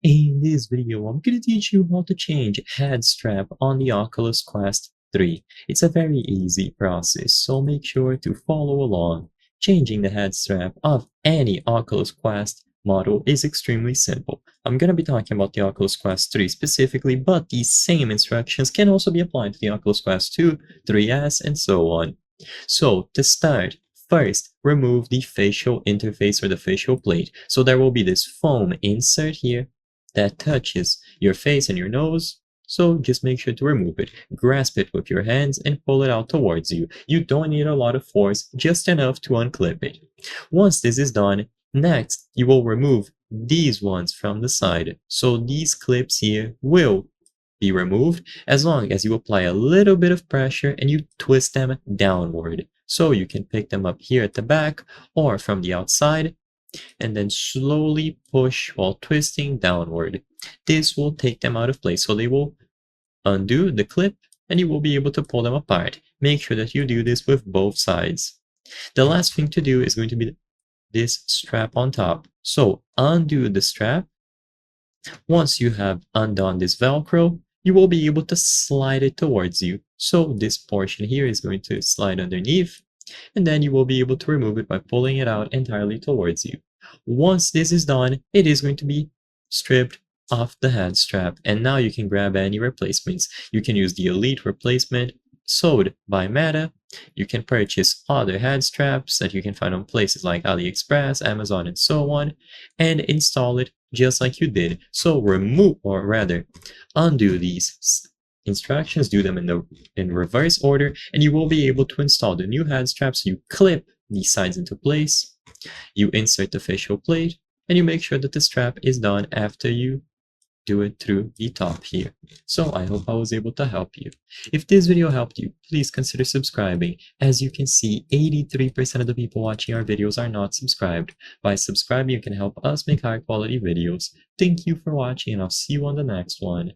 In this video, I'm going to teach you how to change head strap on the Oculus Quest 3. It's a very easy process, so make sure to follow along. Changing the head strap of any Oculus Quest model is extremely simple. I'm going to be talking about the Oculus Quest 3 specifically, but these same instructions can also be applied to the Oculus Quest 2, 3S, and so on. So, to start, first, remove the facial interface or the facial plate. So there will be this foam insert here that touches your face and your nose. So just make sure to remove it. Grasp it with your hands and pull it out towards you. You don't need a lot of force, just enough to unclip it. Once this is done, next you will remove these ones from the side. So these clips here will be removed as long as you apply a little bit of pressure and you twist them downward. So you can pick them up here at the back or from the outside and then slowly push while twisting downward. This will take them out of place, so they will undo the clip and you will be able to pull them apart. Make sure that you do this with both sides. The last thing to do is going to be this strap on top. So undo the strap. Once you have undone this Velcro, you will be able to slide it towards you. So this portion here is going to slide underneath, and then you will be able to remove it by pulling it out entirely towards you. Once this is done, it is going to be stripped off the head strap, and now you can grab any replacements. You can use the Elite replacement sold by Meta. You can purchase other head straps that you can find on places like AliExpress, Amazon, and so on, and install it just like you did. So remove, or rather, undo these instructions, do them in reverse order, and you will be able to install the new head straps. You clip these sides into place, you insert the facial plate, and you make sure that the strap is done after you do it through the top here. So I hope I was able to help you. If this video helped you, please consider subscribing. As you can see, 83% of the people watching our videos are not subscribed. By subscribing, you can help us make higher quality videos. Thank you for watching, and I'll see you on the next one.